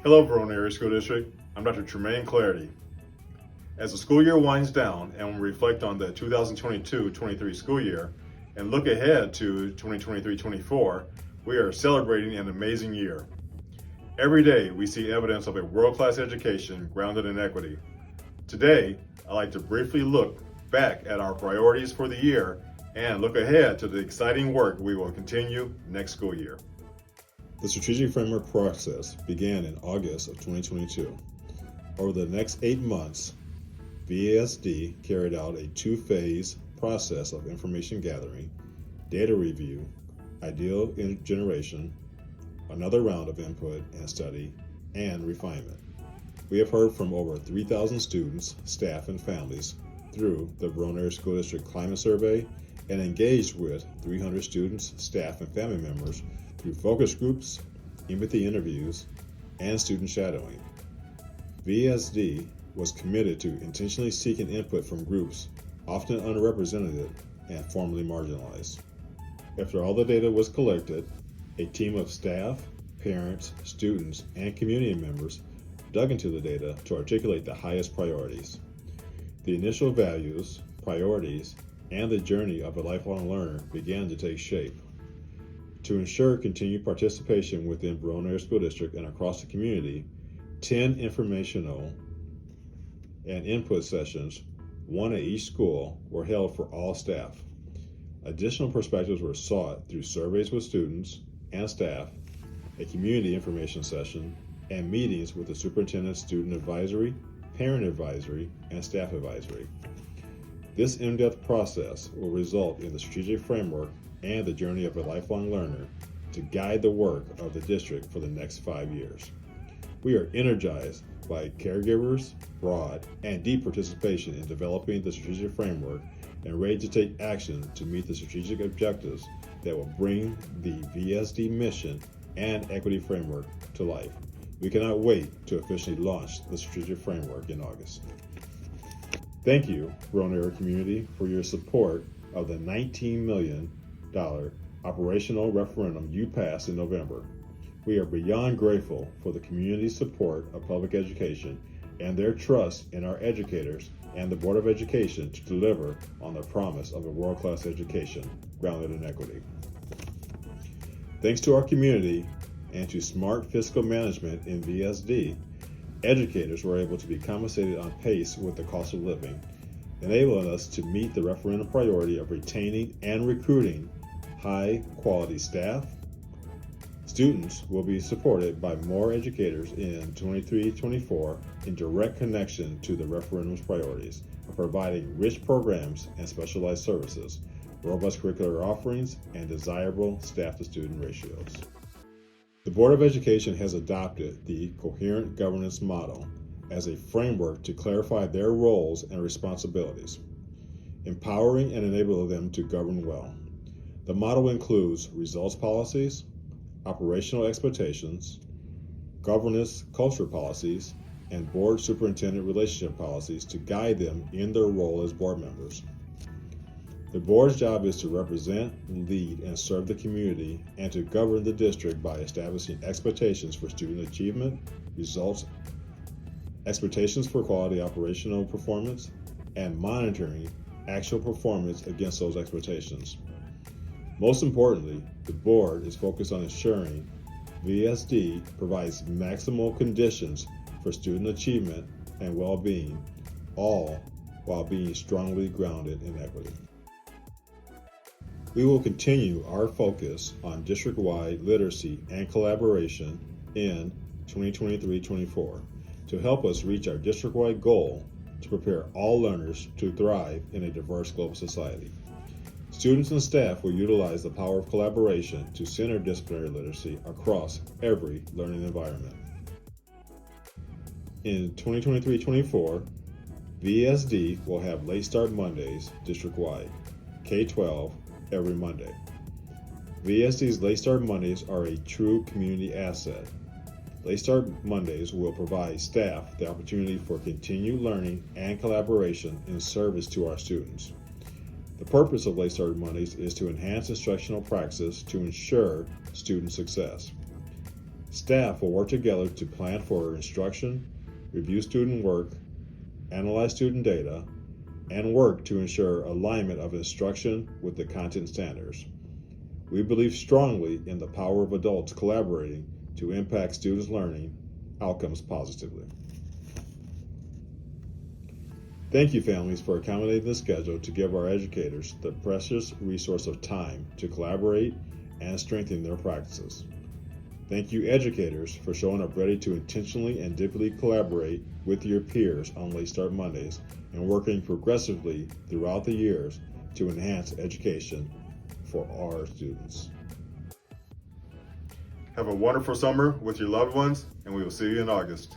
Hello, Verona Area School District. I'm Dr. Tremaine Clarity. As the school year winds down and we reflect on the 2022-23 school year and look ahead to 2023-24, we are celebrating an amazing year. Every day we see evidence of a world-class education grounded in equity. Today, I'd like to briefly look back at our priorities for the year and look ahead to the exciting work we will continue next school year. The strategic framework process began in August of 2022. Over the next 8 months, VASD carried out a 2-phase process of information gathering, data review, ideal generation, another round of input and study, and refinement. We have heard from over 3,000 students, staff, and families through the Verona Area School District Climate Survey and engaged with 300 students, staff, and family members through focus groups, empathy interviews, and student shadowing. VASD was committed to intentionally seeking input from groups often underrepresented and formerly marginalized. After all the data was collected, a team of staff, parents, students, and community members dug into the data to articulate the highest priorities. The initial values, priorities, and the journey of a lifelong learner began to take shape. To ensure continued participation within Verona Area School District and across the community, 10 informational and input sessions, one at each school, were held for all staff. Additional perspectives were sought through surveys with students and staff, a community information session, and meetings with the superintendent, student advisory, parent advisory, and staff advisory. This in-depth process will result in the strategic framework and the journey of a lifelong learner to guide the work of the district for the next 5 years. We are energized by caregivers' broad and deep participation in developing the strategic framework and ready to take action to meet the strategic objectives that will bring the VSD mission and equity framework to life. We cannot wait to officially launch the strategic framework in August. Thank you, Verona Area community, for your support of the $19 million operational referendum you passed in November. We are beyond grateful for the community's support of public education and their trust in our educators and the Board of Education to deliver on the promise of a world-class education grounded in equity. Thanks to our community and to smart fiscal management in VSD, educators were able to be compensated on pace with the cost of living, enabling us to meet the referendum priority of retaining and recruiting high-quality staff. Students will be supported by more educators in 23-24 in direct connection to the referendum's priorities of providing rich programs and specialized services, robust curricular offerings, and desirable staff-to-student ratios. The Board of Education has adopted the Coherent Governance Model as a framework to clarify their roles and responsibilities, empowering and enabling them to govern well. The model includes results policies, operational expectations, governance culture policies, and board superintendent relationship policies to guide them in their role as board members. The board's job is to represent, lead, and serve the community and to govern the district by establishing expectations for student achievement, results, expectations for quality operational performance, and monitoring actual performance against those expectations. Most importantly, the board is focused on ensuring VSD provides maximal conditions for student achievement and well-being, all while being strongly grounded in equity. We will continue our focus on district-wide literacy and collaboration in 2023-24 to help us reach our district-wide goal to prepare all learners to thrive in a diverse global society. Students and staff will utilize the power of collaboration to center disciplinary literacy across every learning environment. In 2023-24, VSD will have Late Start Mondays district-wide, K-12, every Monday. VSD's Late Start Mondays are a true community asset. Late Start Mondays will provide staff the opportunity for continued learning and collaboration in service to our students. The purpose of Late Start Mondays is to enhance instructional practice to ensure student success. Staff will work together to plan for instruction, review student work, analyze student data, and work to ensure alignment of instruction with the content standards. We believe strongly in the power of adults collaborating to impact students' learning outcomes positively. Thank you, families, for accommodating the schedule to give our educators the precious resource of time to collaborate and strengthen their practices. Thank you, educators, for showing up ready to intentionally and deeply collaborate with your peers on Late Start Mondays and working progressively throughout the years to enhance education for our students. Have a wonderful summer with your loved ones, and we will see you in August.